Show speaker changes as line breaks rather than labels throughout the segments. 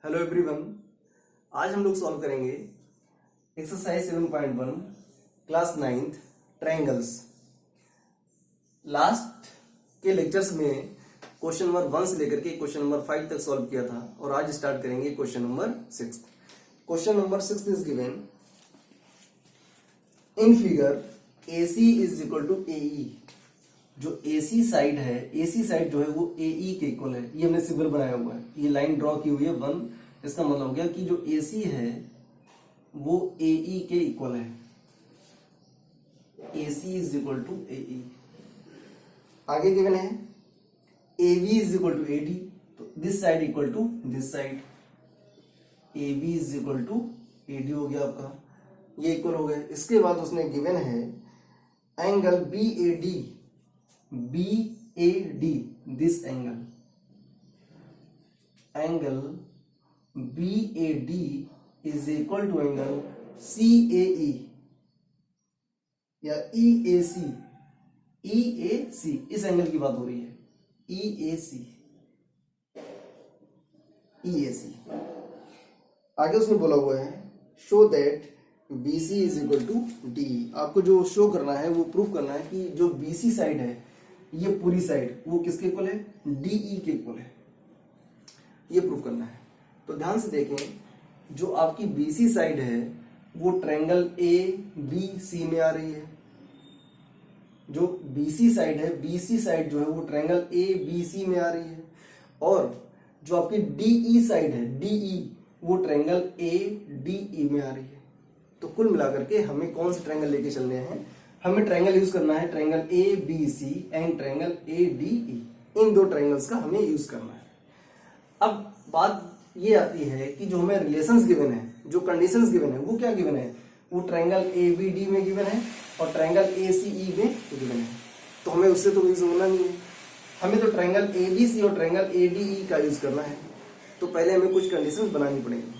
Hello everyone. आज हम लोग सॉल्व करेंगे exercise 7.1 class 9th triangles. Last के लेक्चर्स में क्वेश्चन नंबर 1 से लेकर के क्वेश्चन नंबर 5 तक सॉल्व किया था और आज स्टार्ट करेंगे question number 6। Question number 6 is given in figure AC is equal to AE। जो AC साइड है, AC साइड जो है वो AE के इक्वल है। ये हमने सिंबल बनाया हुआ है, ये लाइन ड्रॉ की हुई है 1। इसका मतलब हो गया कि जो AC है वो AE के इक्वल है। AC is equal to AE। आगे गिवन है AB is equal to AD, तो this side equal to this side. AB is equal to AD हो गया आपका, ये इक्वल हो गया। इसके बाद उसने गिवन है angle BAD, this angle BAD is equal to angle CAE या EAC। इस एंगल की बात हो रही है, EAC। आगे उसने बोला हुआ है show that BC is equal to DE। आपको जो शो करना है वो प्रूफ करना है कि जो BC साइड है, ये पूरी साइड वो किसके इक्वल है? DE के इक्वल है। ये प्रूफ करना है। तो ध्यान से देखें, जो आपकी BC साइड है वो ट्रायंगल ABC में आ रही है। जो BC साइड है, BC साइड जो है वो ट्रायंगल ABC में आ रही है। और जो आपकी DE साइड है, DE वो ट्रायंगल ADE में आ रही है। तो कुल मिलाकर के हमें कौन से ट्रायंगल लेके चलने हैं? हमें ट्रायंगल यूज करना है triangle ABC and triangle ADE। इन दो ट्रायंगल्स का हमें यूज करना है। अब बात ये आती है कि जो हमें रिलेशंस गिवन है, जो कंडीशंस गिवन है, वो क्या गिवन है? वो ट्रायंगल ABD में गिवन है और ट्रायंगल ACE में गिवन है। तो हमें उससे तो यूज होना नहीं है, हमें तो ट्रायंगल ABC और ट्रायंगल ADE का यूज करना है। तो पहले हमें कुछ कंडीशंस बनानी पड़ेगी।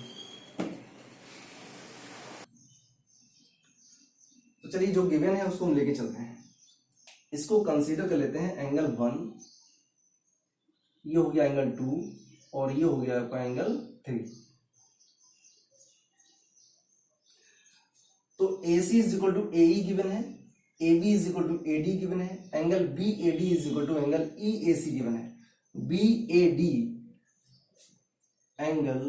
तो चलिए जो गिवन है उसको हम लेके चलते हैं। इसको कंसीडर कर लेते हैं एंगल 1, ये हो गया एंगल 2 और ये हो गया आपका एंगल 3। तो AC is equal to AE given है, AB is equal to AD given है, angle BAD is equal to angle EAC given है। Angle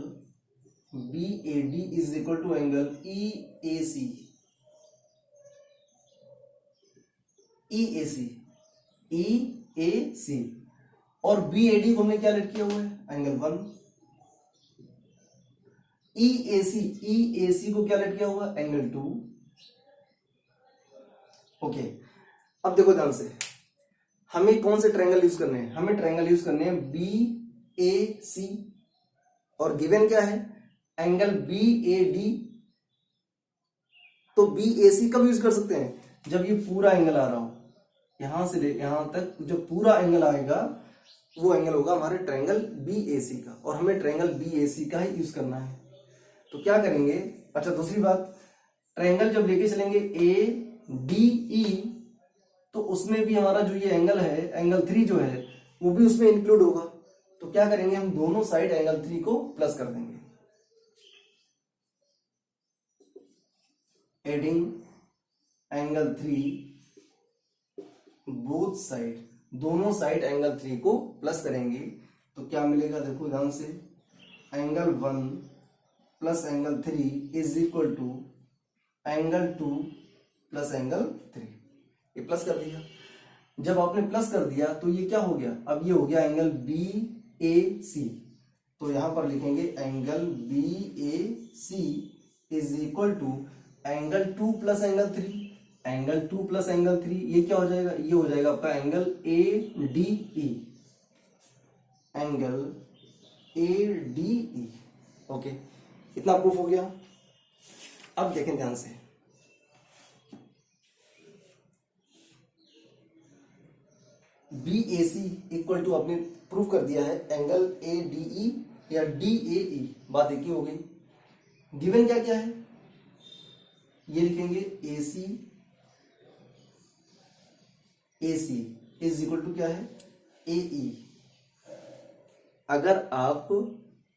BAD is equal to angle EAC और BAD को हमने क्या लेट किया हुआ है? एंगल 1। EAC को क्या लेट किया हुआ है? एंगल 2। ओके, अब देखो ध्यान से, हमें कौन से ट्रायंगल यूज करने हैं? हमें ट्रायंगल यूज करने हैं BAC और गिवन क्या है? Angle BAD। तो BAC कब यूज कर सकते हैं? जब ये पूरा एंगल आ रहा हो, यहां से ले यहां तक जो पूरा एंगल आएगा वो एंगल होगा हमारे ट्रायंगल BAC का, और हमें ट्रायंगल BAC का ही यूज करना है। तो क्या करेंगे? अच्छा, दूसरी बात, ट्रायंगल जब लेके चलेंगे ADE तो उसमें भी हमारा जो ये एंगल है, एंगल 3 जो है वो भी उसमें इंक्लूड होगा। तो क्या करेंगे? हम दोनों साइड एंगल 3 को प्लस कर देंगे। एडिंग एंगल 3 बोथ साइड, दोनों साइड एंगल 3 को प्लस करेंगे तो क्या मिलेगा? देखो ध्यान से, angle 1 plus angle 3 is equal to angle 2 plus angle 3। ये प्लस कर दिया। जब आपने प्लस कर दिया तो ये क्या हो गया? अब ये हो गया एंगल BAC। तो यहां पर लिखेंगे angle BAC is equal to angle 2 plus angle 3। Angle 2 plus angle 3 ये क्या हो जाएगा? ये हो जाएगा आपका angle ADE। Angle ADE। Okay, इतना प्रूफ हो गया। अब देखें ध्यान से, BAC इक्वल टू आपने प्रूफ कर दिया है एंगल ADE या DAE, बात एक ही हो गई। गिवन क्या क्या है? ये लिखेंगे AC इज इक्वल टू क्या है? AE। अगर आप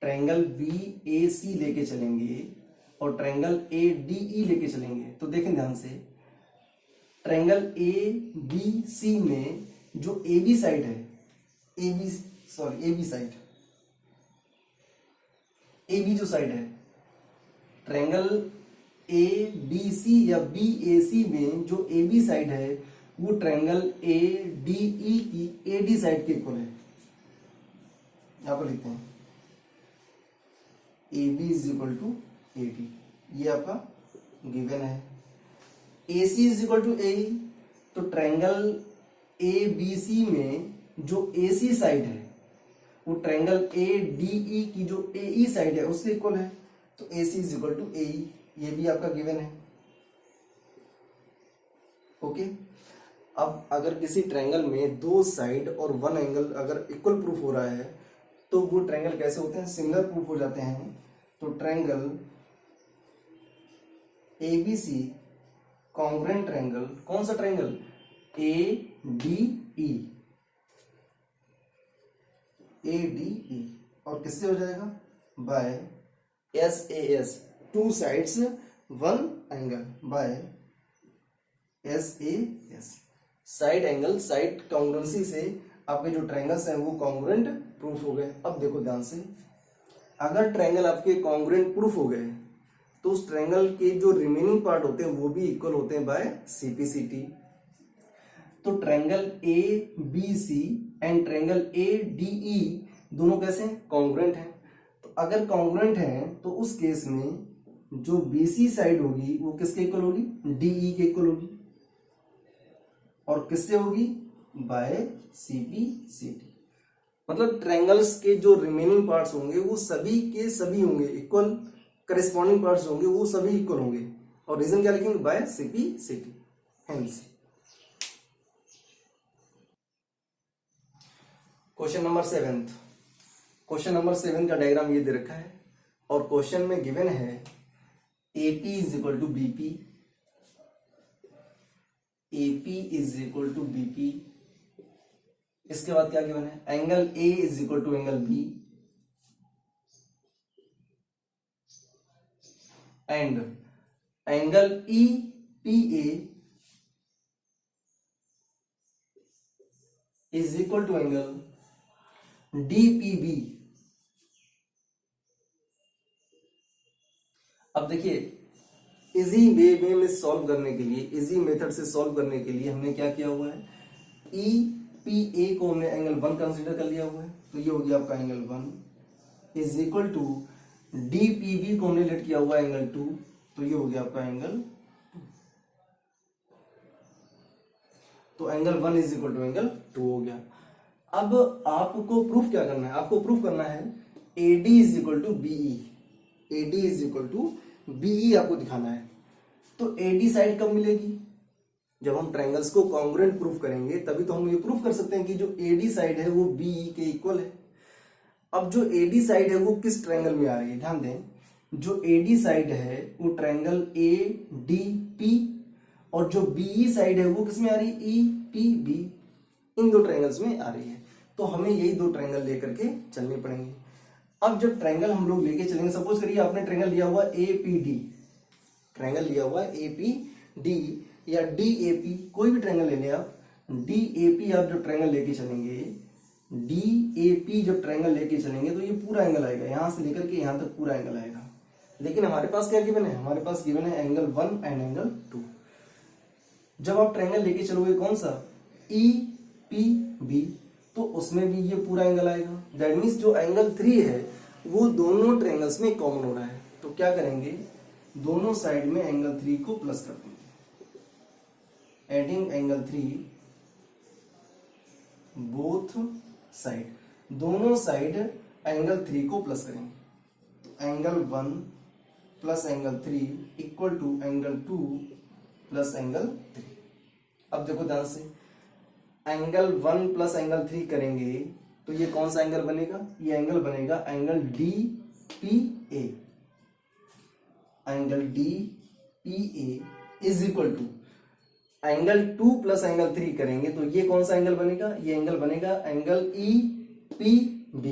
ट्रायंगल बी ए सी लेके चलेंगे और ट्रायंगल ए डी ई लेके चलेंगे, तो देखें ध्यान से, ट्रायंगल ए बी सी में जो ए बी साइड है, A B side, A B जो साइड है, ट्रायंगल ए बी सी या बी ए सी में जो ए बी साइड है वो ट्रायंगल ए डी ई की ए डी साइड के इक्वल है। यहां पर लिखते हैं A B is equal to A D, ये आपका गिवन है। A C is equal to A, तो ट्रायंगल ए बी सी में जो ए सी साइड है वो ट्रायंगल ए डी ई की जो ए ई साइड है उसके इक्वल है, तो ए सी इज इक्वल टू ए ई, ये भी आपका गिवन है। ओके, अब अगर किसी ट्रायंगल में दो साइड और वन एंगल अगर इक्वल प्रूफ हो रहा है तो वो ट्रायंगल कैसे होते हैं, सिमिलर प्रूफ हो जाते हैं। तो triangle A B C congruent triangle, कौन सा triangle, A D E, A D E, और किससे हो जाएगा, by S A S, two sides one angle, by S A S, side angle, side congruency से आपके जो ट्रायंगल्स हैं वो कॉन्ग्रुएंट प्रूफ हो गए। अब देखो ध्यान से, अगर ट्रायंगल आपके कॉन्ग्रुएंट प्रूफ हो गए तो उस ट्रायंगल के जो रिमेनिंग पार्ट होते हैं वो भी इक्वल होते हैं बाय सीपीसीटी। तो triangle A B C and triangle A D E दोनों कैसे हैं, कॉन्ग्रुएंट हैं। तो अगर कॉन्ग्रुएंट हैं तो उस केस में जो बीसी साइड होगी वो किसके इक्वल होगी, डीई के इक्वल होगी, और किससे होगी, बाय सीपीसीटी। मतलब ट्रायंगल्स के जो रिमेनिंग पार्ट्स होंगे वो सभी के सभी होंगे इक्वल, करेस्पॉन्डिंग पार्ट्स होंगे वो सभी इक्वल होंगे, और रीजन क्या लिखेंगे, by CPCT. Hence question number 7, question number 7 का डायग्राम ये दे रखा है और क्वेश्चन में गिवन है AP is equal to BP, AP is equal to BP, इसके बाद क्या गिवन है, angle A is equal to angle B and angle EPA is equal to angle DPB। अब देखिए, इजी वे में सॉल्व करने के लिए, इजी मेथड से सॉल्व करने के लिए हमने क्या किया हुआ है, EPA को हमने एंगल 1 कंसीडर कर लिया हुआ है, तो ये हो गया आपका angle 1 is equal to DPB को हमने लेट किया हुआ है एंगल 2, तो ये हो गया आपका एंगल 2। तो angle 1 is equal to angle 2 हो गया। अब आपको प्रूफ क्या करना है, आपको प्रूफ करना है AD is equal to BE, AD is equal to BE आपको दिखाना है। तो AD साइड कब मिलेगी, जब हम ट्रायंगल्स को कॉन्ग्रुएंट प्रूफ करेंगे तभी तो हम ये प्रूफ कर सकते हैं कि जो AD साइड है वो BE के इक्वल है। अब जो AD साइड है वो किस ट्रायंगल में आ रही है, ध्यान दें, जो AD साइड है वो ट्रायंगल ADP, और जो BE साइड है वो किस में आ रही है, EPB, इन दो ट्रायंगल्स में आ रही है। तो हमें यही दो ट्रायंगल लेकर के चलने पड़ेंगे। अब जब ट्रायंगल हम लोग लेके चलेंगे, सपोज करिए आपने ट्रायंगल लिया हुआ APD, ट्रायंगल लिया हुआ APD या DAP, कोई भी ट्रायंगल ले लें आप, DAP आप जब ट्रायंगल लेके चलेंगे, DAP जब ट्रायंगल लेके चलेंगे तो ये पूरा एंगल आएगा, यहां से लेकर के यहां तक पूरा एंगल आएगा। लेकिन हमारे पास क्या गिवन है, हमारे पास गिवन है एंगल 1 एंड एंगल 2। जब आप ट्रायंगल लेके चलोगे कौन सा, EPB, तो उसमें भी ये पूरा एंगल आएगा। दैट मीन्स जो एंगल 3 है वो दोनों ट्रायंगल्स में कॉमन हो रहा है। तो क्या करेंगे, दोनों साइड में एंगल 3 को प्लस कर देंगे, एडिंग एंगल 3 बोथ साइड, दोनों साइड एंगल 3 को प्लस करेंगे। तो angle 1 plus angle 3 equal to angle 2 plus angle 3। अब देखो ध्यान से, एंगल 1 प्लस एंगल 3 करेंगे तो ये कौन सा एंगल बनेगा, ये एंगल बनेगा angle DPA, angle DPA is equal to angle 2 plus angle 3 करेंगे तो ये कौन सा एंगल बनेगा, ये एंगल बनेगा एंगल EPB।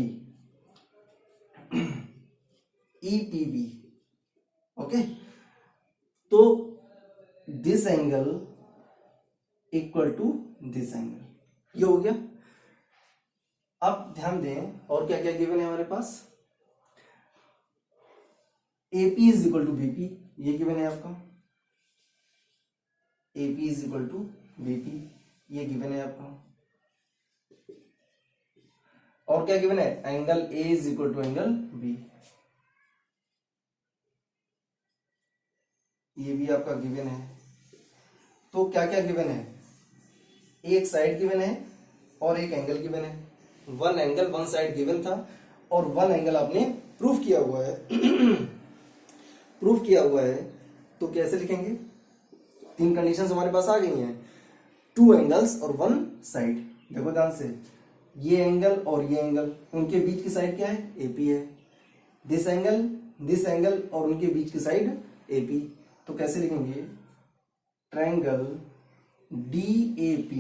EPB। ओके, तो this angle equal to this angle, ये हो गया। अब ध्यान दें और क्या क्या गिवन है हमारे पास। AP is equal to BP, ये गिवन है आपका। AP is equal to BP, ये गिवन है आपका। और क्या गिवन है, angle A is equal to angle B, ये भी आपका गिवन है। तो क्या क्या गिवन है, एक साइड गिवन है और एक एंगल गिवन है। One angle one side given था और वन एंगल आपने प्रूफ किया हुआ है प्रूफ किया हुआ है। तो कैसे लिखेंगे, तीन कंडीशंस हमारे पास आ गई हैं, टू एंगल्स और वन साइड। देखो ध्यान से, ये एंगल और ये एंगल, उनके बीच की साइड क्या है, AP है। दिस एंगल और उनके बीच की साइड AP। तो कैसे लिखेंगे, triangle DAP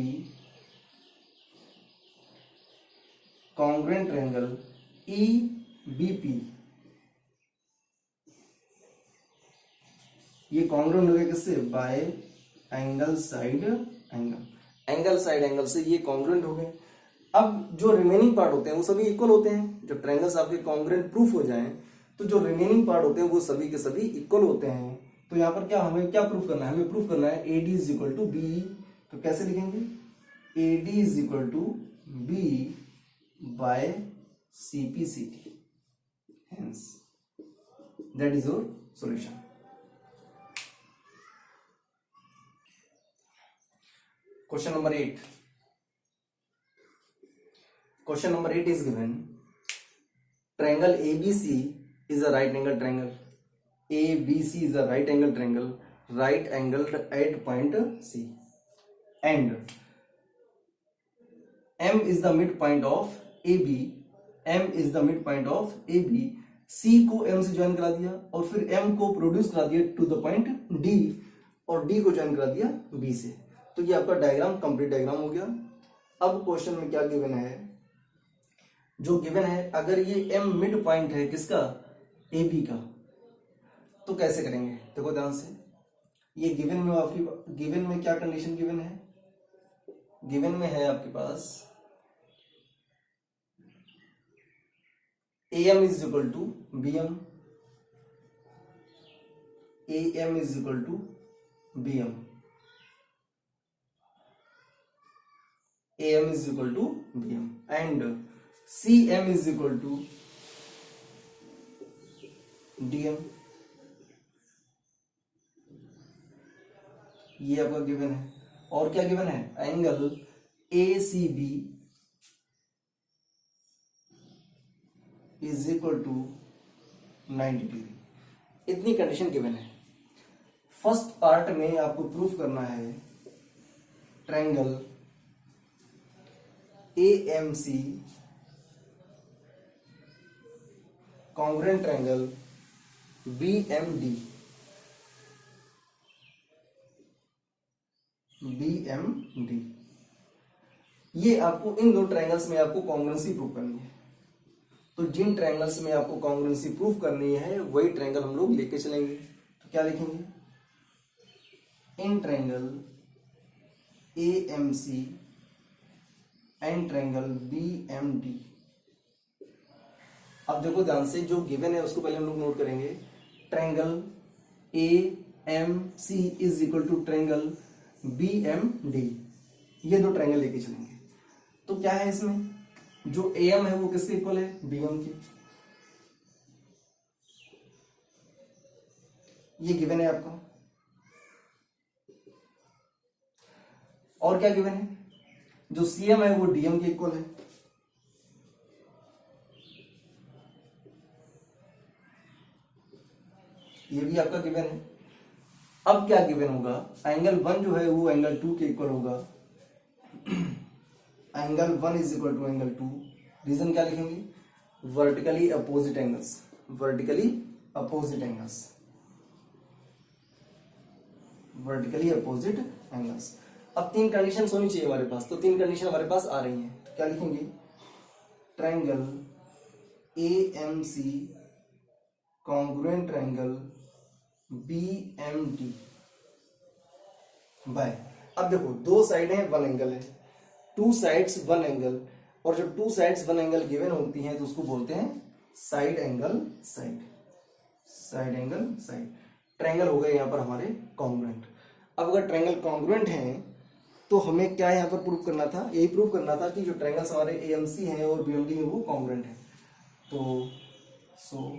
congruent triangle EBP, ये कॉन्ग्रुएंट हो गया किससे, बाय एंगल साइड एंगल से ये कॉन्ग्रुएंट हो गए। अब जो रिमेनिंग पार्ट होते हैं वो सभी इक्वल होते हैं। जब ट्रायंगल्स आपके कॉन्ग्रुएंट प्रूफ हो जाएं तो जो रिमेनिंग पार्ट होते हैं वो सभी के सभी इक्वल होते हैं। तो यहाँ पर क्या हमें क्या प्रूफ करना है, हमें प्रूफ करना है AD is equal to B। तो कैसे लिखेंगे, AD is equal to B by CP/CD, hence that is your solution। Question number 8 is given, triangle ABC is a right angle triangle, ABC is a right angle triangle, right angled at point C, and M is the midpoint of AB, C को M से join करा दिया और फिर M को produce करा दिया to the point D और D को ज्वाइन करा दिया B से। तो ये आपका डायग्राम कंप्लीट डायग्राम हो गया। अब क्वेश्चन में क्या गिवन है, जो गिवन है अगर ये M मिड पॉइंट है किसका, AB का, तो कैसे करेंगे। देखो ध्यान से, ये गिवन में क्या कंडीशन गिवन है, गिवन में है आपके पास AM is equal to BM, AM is equal to BM, AM is equal to BM and CM is equal to DM। ये आपका गिवन है। और क्या गिवन है, angle ACB is equal to 90 degree. इतनी कंडीशन गिवन है। First part में आपको प्रूफ करना है triangle AMC congruent triangle BMD, ये आपको इन दो ट्रायंगल्स में आपको कॉन्ग्रुएंसी प्रूफ करनी है। तो जिन ट्रायंगल्स में आपको कॉन्ग्रुएंसी प्रूफ करनी है वही ट्रायंगल हम लोग लेके चलेंगे। तो क्या लिखेंगे, in triangle AMC and triangle BMD। अब देखो ध्यान से, जो गिवन है उसको पहले हम लोग नोट करेंगे। Triangle AMC is equal to triangle BMD, ये दो ट्रायंगल लेके चलेंगे। तो क्या है इसमें, जो AM है वो किसके इक्वल है, BM के। ये गिवन है आपका। और क्या गिवन है, जो CM है वो DM के इक्वल है। ये भी आपका गिवन है। अब क्या गिवन होगा, एंगल 1 जो है वो एंगल 2 के इक्वल होगा। Angle 1 is equal to angle 2। Reason क्या लिखेंगे, vertically opposite angles, vertically opposite angles. अब तीन कंडीशन होनी चाहिए हमारे पास, तो तीन कंडीशन हमारे पास आ रही हैं। तो क्या लिखेंगे, triangle AMC congruent triangle BMD by, अब देखो दो साइड है वन एंगल है, टू साइड्स वन एंगल, और जब two sides one angle given होती हैं तो उसको बोलते हैं side angle side, side angle side. Triangle हो गए यहाँ पर हमारे कॉन्ग्रुएंट। अब अगर ट्रायंगल कॉन्ग्रुएंट हैं तो हमें क्या यहाँ पर प्रूव करना था, यही प्रूव करना था कि जो ट्रायंगल्स हमारे AMC हैं और BMD हैं वो कॉन्ग्रुएंट हैं। तो सो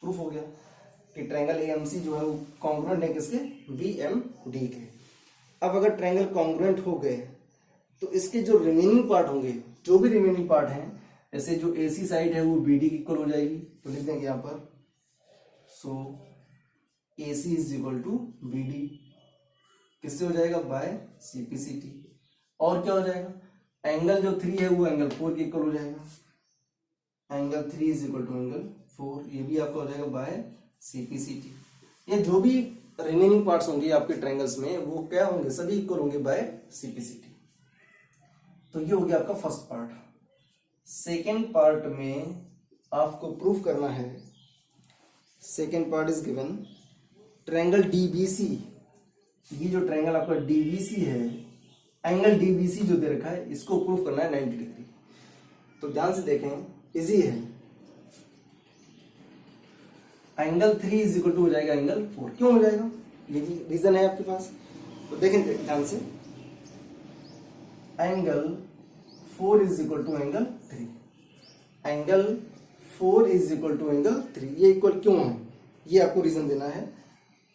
प्रूफ हो गया कि ट्रायंगल AMC जो है वो कॉन्ग्रुएंट है किसके, BMD के। अब अगर ट्रायंगल कॉन्ग्रुएंट हो गए तो इसके जो रिमेनिंग पार्ट होंगे, जो भी रिमेनिंग पार्ट हैं, जैसे जो AC साइड है वो BD की इक्वल हो जाएगी, तो लिख देंगे यहाँ पर so AC is equal to BD, किससे हो जाएगा, बाय CPCT। और क्या हो जाएगा, एंगल जो 3 है वो एंगल 4 के इक्वल हो जाएगा, angle 3 is equal to angle 4, ये भी आपका हो जाएगा बाय CPCT। ये जो भी रिमेनिंग पार्ट्स होंगे आपके ट्रायंगल्स में वो क्या होंगे, सभी इक्वल होंगे बाय CPCT। तो ये हो गया आपका फर्स्ट पार्ट। सेकेंड पार्ट में आपको प्रूफ करना है, second part is given triangle DBC। ये जो ट्रायंगल आपका DBC है, एंगल DBC जो दे रखा है इसको प्रूफ करना है 90 डिग्री। तो ध्यान से देखें, इजी है, एंगल 3 इज इक्वल टू हो जाएगा एंगल 4। क्यों हो जाएगा, ये भी रीजन है आपके पास, तो देखें ध्यान से, angle 4 is equal to angle 3, angle 4 is equal to angle 3, ये इक्वल क्यों है, ये आपको रीजन देना है,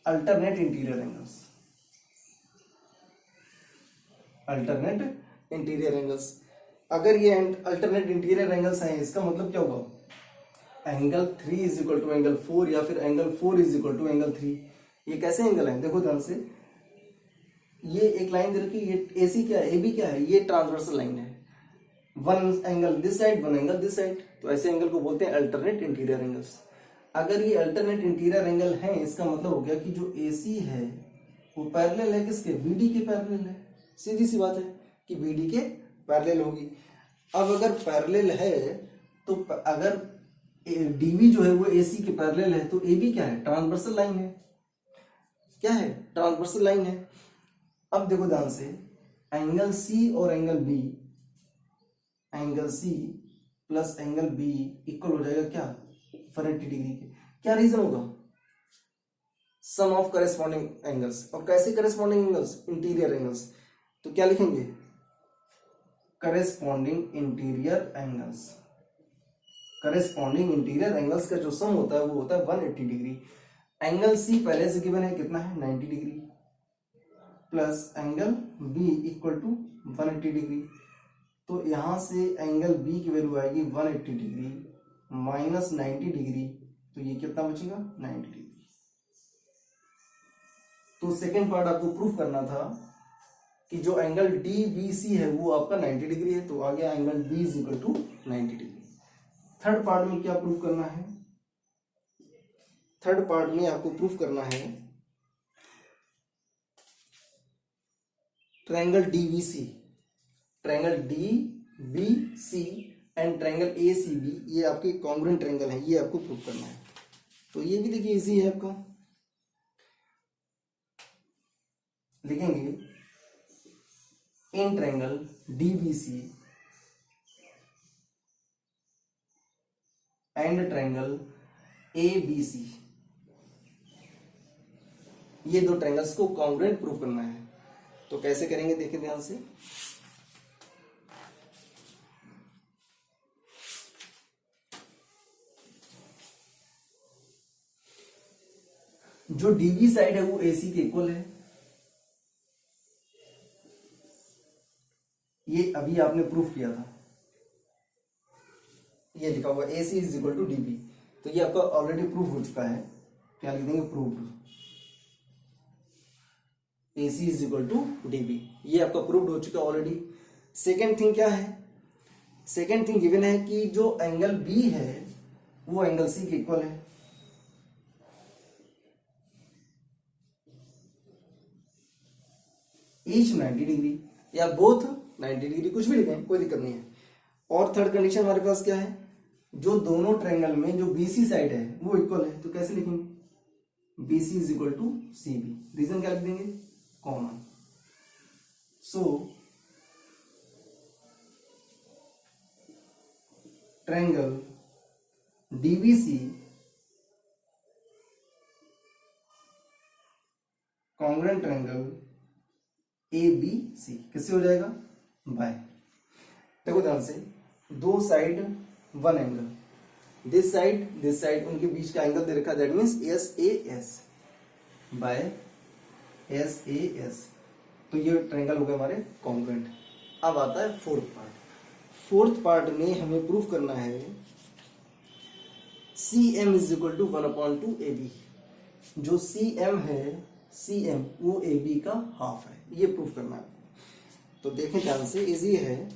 alternate interior angles, alternate interior angles. अगर ये अल्टरनेट इंटीरियर एंगल्स हैं इसका मतलब क्या होगा, angle 3 is equal to angle 4 या फिर angle 4 is equal to angle 3। ये कैसे एंगल है, देखो ध्यान से, ये एक लाइन दे रखी है, ये AC क्या है, AB क्या है, ये ट्रांसवर्सल लाइन है, one angle this side one angle this side, तो ऐसे एंगल को बोलते हैं अल्टरनेट इंटीरियर एंगल्स। अगर ये अल्टरनेट इंटीरियर एंगल है इसका मतलब हो गया कि जो AC है वो पैरेलल है किसके, BD के पैरेलल है, सीधी सी बात है कि BD के पैरेलल होगी। अब अगर पैरेलल है तो अगर DB जो है वो AC के पैरेलल है तो AB क्या है, ट्रांसवर्सल लाइन है, क्या है, ट्रांसवर्सल लाइन है। अब देखो ध्यान से, एंगल C और angle B, angle C plus angle B equal हो जाएगा क्या, 180 डिग्री के। क्या रीजन होगा, सम ऑफ करेस्पॉन्डिंग एंगल्स। और कैसे करेस्पॉन्डिंग एंगल्स, इंटीरियर एंगल्स, तो क्या लिखेंगे, corresponding interior angles. Corresponding interior angles का जो सम होता है वो होता है 180 डिग्री। एंगल C पहले से गिवन है कितना है, 90 degree, plus angle B equal to 180 degree. तो यहां से एंगल B की वैल्यू आएगी 180 डिग्री माइनस 90 डिग्री, तो ये कितना बचेगा, 90 डिग्री। तो सेकेंड पार्ट आपको प्रूफ करना था कि जो एंगल DBC है वो आपका 90 डिग्री है, तो आ गया angle B is equal to 90 degree. Third part में क्या प्रूफ करना है, थर्ड पार्ट में आपको प्रूफ करना है triangle DBC, triangle DBC and triangle ACB, ये आपके कॉन्ग्रुएंट ट्रायंगल है, ये आपको प्रूफ करना है। तो ये भी देखिए इजी है आपका, लिखेंगे in triangle DBC and triangle ABC, ये दो ट्रायंगल्स को कॉन्ग्रुएंट प्रूफ करना है। तो कैसे करेंगे देखिए ध्यान से, जो DB साइड है वो AC के इक्वल है, ये अभी आपने प्रूफ किया था, ये लिखा हुआ AC is equal to DB, तो ये आपका ऑलरेडी प्रूफ हो चुका है। क्या लिख देंगे, proved, AC is equal to DB, ये आपका प्रूव्ड हो चुका ऑलरेडी। सेकेंड थिंग क्या है, सेकेंड थिंग गिवन है कि जो एंगल B है वो एंगल C के इक्वल है। ईच 90 डिग्री या बोथ 90 डिग्री, कुछ भी लिखें कोई दिक्कत नहीं है। और थर्ड कंडीशन हमारे पास क्या है, जो दोनों ट्रायंगल में जो बीसी साइड है वो इक्वल है, तो कैसे लिखेंगे, BC is equal to C B. Reason क्या लिख देंगे, common. So triangle DBC congruent triangle ABC किससे हो जाएगा, बाय। देखो ध्यान से, दो side one angle, this side उनके बीच का एंगल दे रखा है, that means SAS by SAS। तो ये ट्रायंगल हो गया हमारे कॉन्ग्रुएंट। अब आता है फोर्थ पार्ट में हमें प्रूफ करना है CM is equal to 1/2 AB। जो CM है, CM वो AB का हाफ है, ये प्रूफ करना है। तो देखें ध्यान से, इजी है।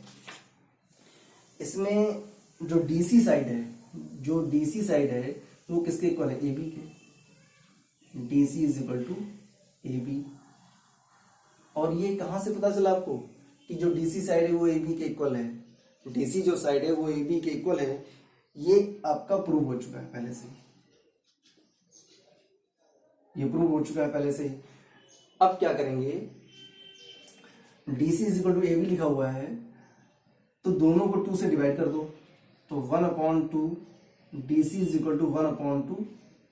इसमें जो DC साइड है वो किसके इक्वल है, AB के। DC is equal to AB। और ये कहां से पता चला आपको कि जो DC साइड है वो AB के इक्वल है, DC जो साइड है वो AB के इक्वल है, ये आपका प्रूव हो चुका है पहले से, ये प्रूव हो चुका है पहले से। अब क्या करेंगे, DC is equal to AB लिखा हुआ है, तो दोनों को 2 से डिवाइड कर दो, तो 1/2 DC is equal to 1/2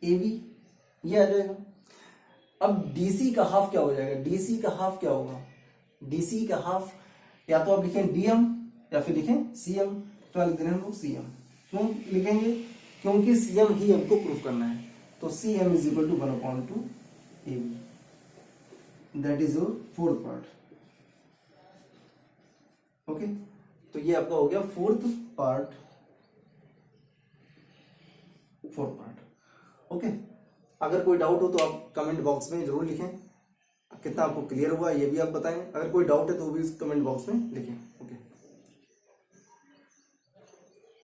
AB, ये आ जाएगा। अब DC का हाफ क्या हो जाएगा, DC का हाफ क्या होगा, DC का हाफ या तो आप लिखें DM या फिर लिखें CM। तो लिख देना हम लोग CM। क्यों लिखेंगे, क्योंकि CM ही हमको प्रूफ करना है। तो CM is equal to 1/2 AB। That is your fourth part. Okay, तो ये आपका हो गया फोर्थ पार्ट। ओके, अगर कोई डाउट हो तो आप कमेंट बॉक्स में जरूर लिखें। कितना आपको क्लियर हुआ ये भी आप बताएं। अगर कोई डाउट है तो भी कमेंट बॉक्स में लिखें।